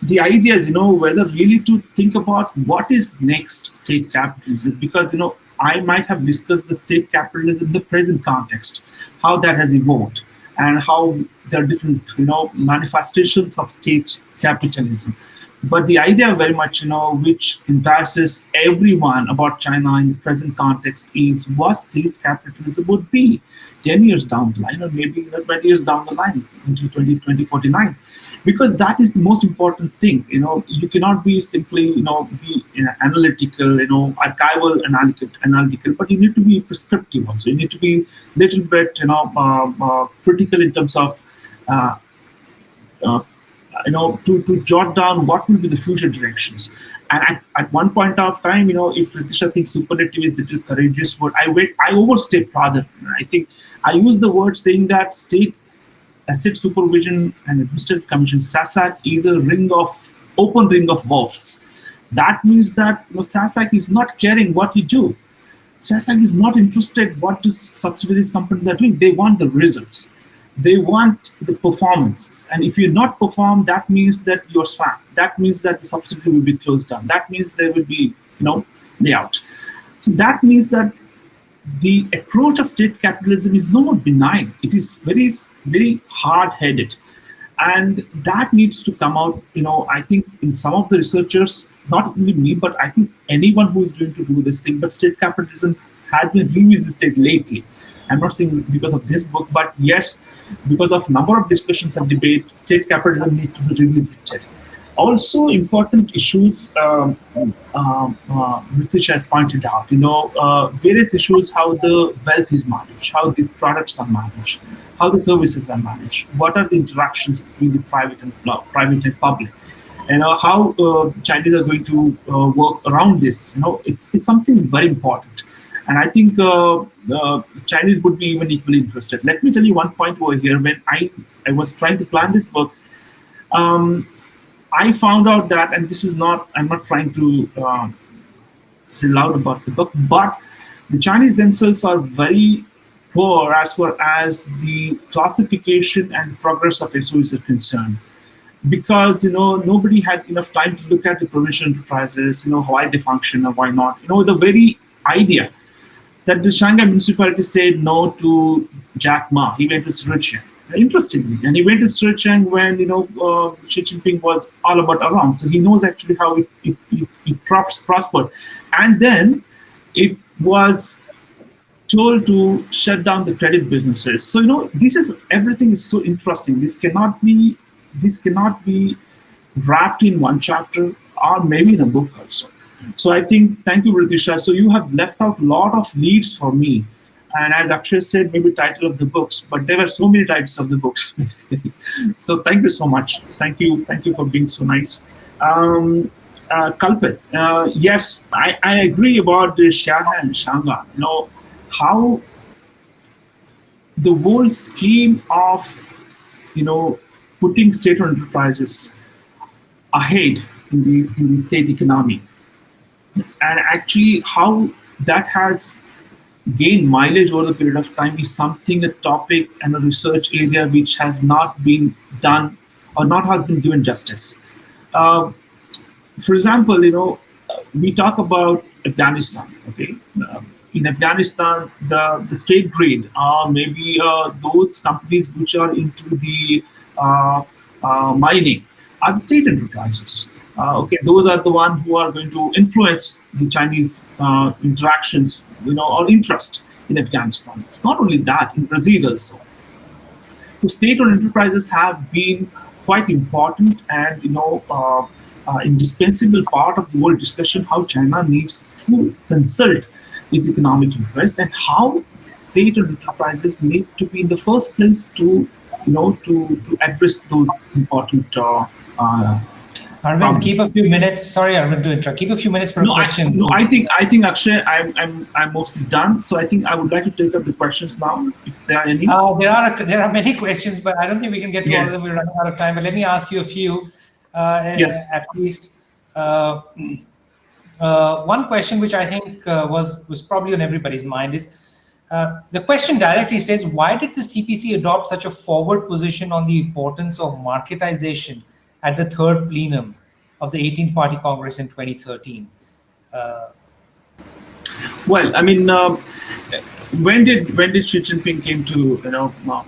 the ideas, whether really to think about what is next state capitalism, because I might have discussed the state capitalism in the present context, how that has evolved, and how there are different manifestations of state capitalism. But the idea very much, which entices everyone about China in the present context is what state capitalism would be 10 years down the line, or maybe 20 years down the line, until 2049. Because that is the most important thing. You cannot be simply, be analytical, archival, analytical, but you need to be prescriptive also. You need to be a little bit, critical in terms of, to jot down what will be the future directions. And at one point of time, if Ritisha thinks superlative is a little courageous word, I overstate rather. I think I use the word saying that state asset supervision and administrative commission, SASAC, is a open ring of wolves. That means that SASAC is not caring what you do. SASAC is not interested what the subsidiaries companies are doing. They want the results. They want the performances. And if you not perform, that means that you're sacked. That means that the subsidiary will be closed down. That means there will be, layout. So that means that the approach of state capitalism is no more benign. It is very, very hard-headed. And that needs to come out, I think in some of the researchers, not only me, but I think anyone who is going to do this thing, but state capitalism has been revisited lately. I'm not saying because of this book, but yes, because of number of discussions and debate, state capitalism needs to be revisited. Also, important issues, Ritisha has pointed out, various issues, how the wealth is managed, how these products are managed, how the services are managed, what are the interactions between the private and public, how Chinese are going to work around this. It's something very important. And I think Chinese would be even equally interested. Let me tell you one point over here. When I was trying to plan this book, I found out that, and this is not, I'm not trying to say loud about the book, but the Chinese themselves are very poor as far as the classification and progress of SOEs are concerned. Because nobody had enough time to look at the provincial enterprises, why they function or why not. The very idea that the Shanghai municipality said no to Jack Ma. He went to Zhejiang, interestingly, and he went to Zhejiang when Xi Jinping was all about around. So he knows actually how it prospered, and then it was told to shut down the credit businesses. So everything is so interesting. This cannot be wrapped in one chapter or maybe in a book also. So I think, thank you, Ritisha. So you have left out a lot of leads for me. And as Akshay said, maybe title of the books, but there were so many titles of the books, basically. So thank you so much. Thank you for being so nice. Kalpit, yes, I agree about the Xiahe and Shanghai. How the whole scheme of, putting state-owned enterprises ahead in the state economy, and actually how that has gain mileage over the period of time is something, a topic and a research area which has not been done or not has been given justice. Uh, for example, we talk about Afghanistan. Okay, in Afghanistan, the state grade are maybe those companies which are into the uh, mining are the state enterprises. Okay, those are the ones who are going to influence the Chinese interactions, or interest in Afghanistan. It's not only that, in Brazil also. So state-owned enterprises have been quite important and indispensable part of the whole discussion how China needs to consult its economic interest and how state-owned enterprises need to be in the first place to to address those important Arvind, keep a few minutes. Sorry, Arvind, to interrupt. Keep a few minutes for a question. I think Akshay, I'm mostly done. So I think I would like to take up the questions now, if there are any. There are many questions, but I don't think we can get to all of them. We're running out of time. But let me ask you a few. Yes. At least one question which I think was probably on everybody's mind is the question directly says, why did the CPC adopt such a forward position on the importance of marketization at the third plenum of the 18th Party Congress in 2013? Well, I mean, when did Xi Jinping came to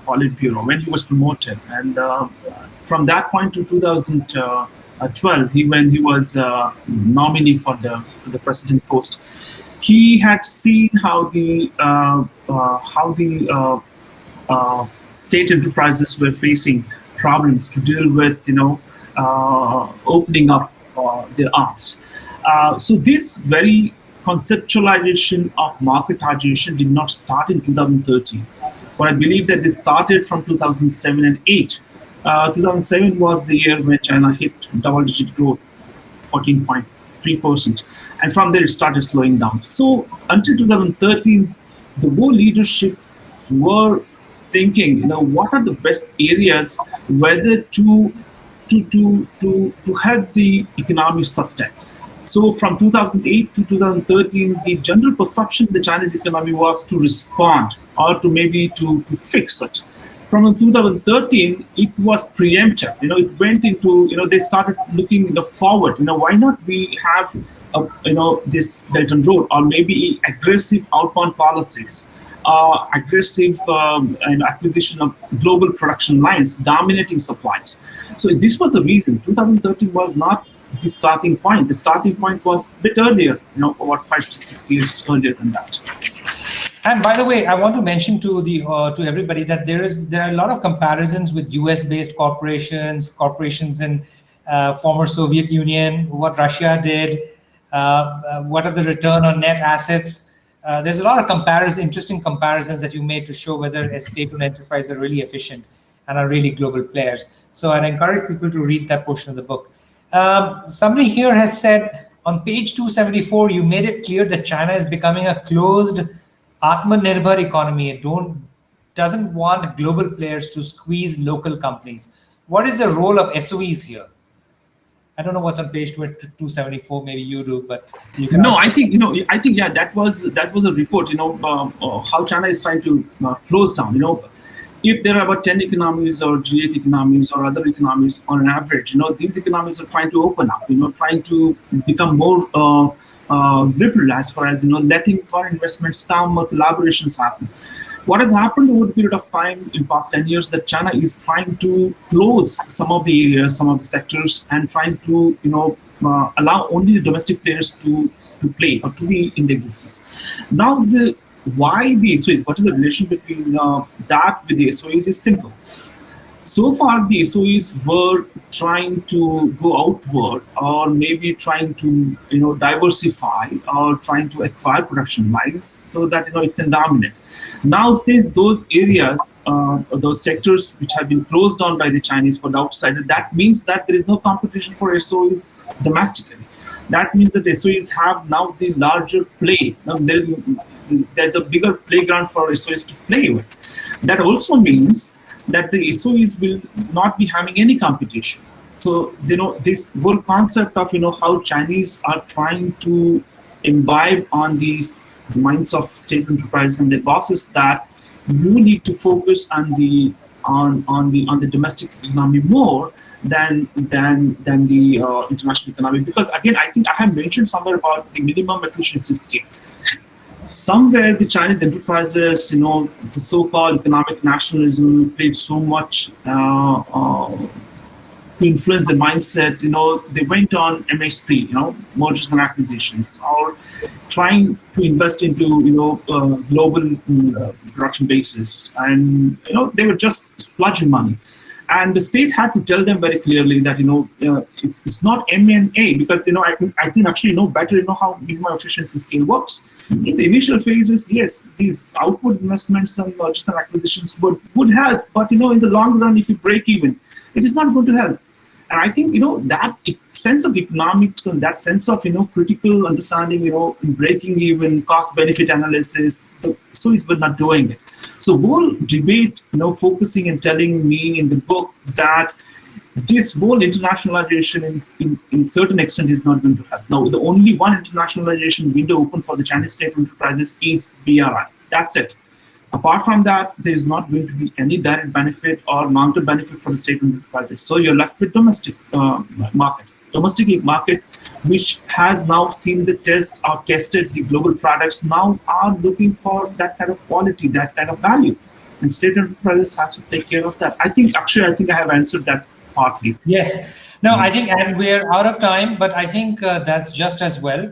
Politburo, when he was promoted, and from that point to 2012, when he was nominee for the president post, he had seen how the state enterprises were facing problems to deal with, opening up their arms. So this very conceptualization of marketization did not start in 2013, but I believe that it started from 2007 and 8. 2007 was the year when China hit double-digit growth, 14.3%, and from there it started slowing down. So until 2013, the whole leadership were thinking, what are the best areas whether to help the economy sustain. So from 2008 to 2013, the general perception of the Chinese economy was to respond or to maybe to fix it. From 2013, it was preemptive. It went into, they started looking forward. Why not we have, this Belt and Road, or maybe aggressive outbound policies, aggressive acquisition of global production lines, dominating supplies. So this was the reason. 2013 was not the starting point. The starting point was a bit earlier, about 5 to 6 years earlier than that. And by the way, I want to mention to everybody that there are a lot of comparisons with US-based corporations in former Soviet Union, what Russia did, what are the return on net assets. There's a lot of interesting comparisons that you made to show whether state-owned enterprises are really efficient and are really global players. So I'd encourage people to read that portion of the book. Somebody here has said on page 274, you made it clear that China is becoming a closed Atmanirbhar economy and doesn't want global players to squeeze local companies. What is the role of SOEs here? I don't know what's on page 274. Maybe you do, but you can. No, I think that was a report. How China is trying to close down. If there are about 10 economies or G8 economies or other economies on an average, these economies are trying to open up. Trying to become more liberal as far as letting foreign investments come or collaborations happen. What has happened over the period of time in past 10 years that China is trying to close some of the areas, some of the sectors, and trying to allow only the domestic players to play or to be in the existence. Now why the SOEs? What is the relation between that with the SOEs is simple. So far, the SOEs were trying to go outward, or maybe trying to diversify, or trying to acquire production lines so that it can dominate. Now, since those areas, those sectors which have been closed down by the Chinese for the outsider, that means that there is no competition for SOEs domestically. That means that the SOEs have now the larger play. Now, there's a bigger playground for SOEs to play with. That also means that the SOEs will not be having any competition. So, this whole concept of, how Chinese are trying to imbibe on these the minds of state enterprise and their bosses that you need to focus on the domestic economy more than the international economy. Because again, I think I have mentioned somewhere about the minimum efficiency scale. Somewhere the Chinese enterprises, the so-called economic nationalism played so much to influence the mindset. They went on MSP, mergers and acquisitions, or trying to invest into global production bases, and they were just splurging money. And the state had to tell them very clearly that it's not M&A, because I think actually better how minimum efficiency scale works. In the initial phases, yes, these outward investments and mergers and acquisitions would help, but in the long run, if you break even, it is not going to help. And I think that sense of economics and that sense of critical understanding, in breaking even, cost benefit analysis, the SOEs were not doing it. So whole debate, focusing and telling me in the book that this whole internationalization in certain extent is not going to help. Now, the only one internationalization window open for the Chinese state enterprises is BRI. That's it. Apart from that, there is not going to be any direct benefit or long-term benefit for the state enterprises. So you're left with domestic market. Domestic market, which has now seen the test or tested the global products, now are looking for that kind of quality, that kind of value. And state enterprises has to take care of that. I think I have answered that partly. Yes. No, I think, and we're out of time, but I think that's just as well.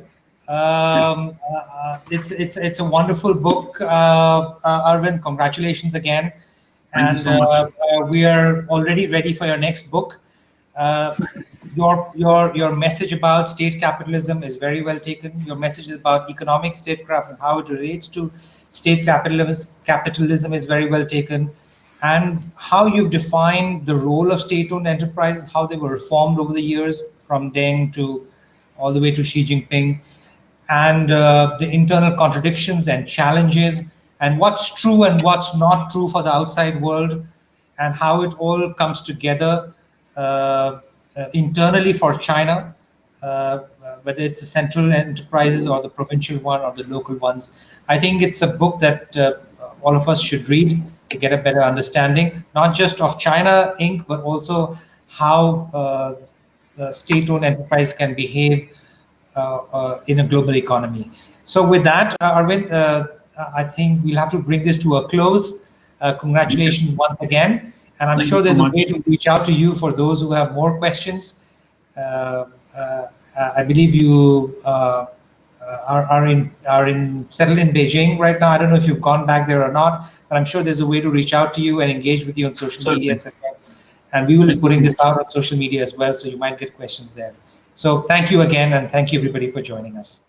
It's a wonderful book, Arvind. Congratulations again. Thank you so much. We are already ready for your next book. Your message about state capitalism is very well taken. Your message about economic statecraft and how it relates to state capitalism is very well taken. And how you've defined the role of state-owned enterprises, how they were reformed over the years, from Deng to all the way to Xi Jinping, and the internal contradictions and challenges, and what's true and what's not true for the outside world, and how it all comes together internally for China, whether it's the central enterprises or the provincial one or the local ones. I think it's a book that all of us should read to get a better understanding, not just of China Inc., but also how the state-owned enterprise can behave in a global economy. So with that, Arvind, I think we'll have to bring this to a close. Congratulations once again. And I'm sure there's a way to reach out to you for those who have more questions. I believe you are settled in Beijing right now. I don't know if you've gone back there or not, but I'm sure there's a way to reach out to you and engage with you on social media, etc. And we will be putting this out on social media as well, so you might get questions there. So thank you again, and thank you everybody for joining us.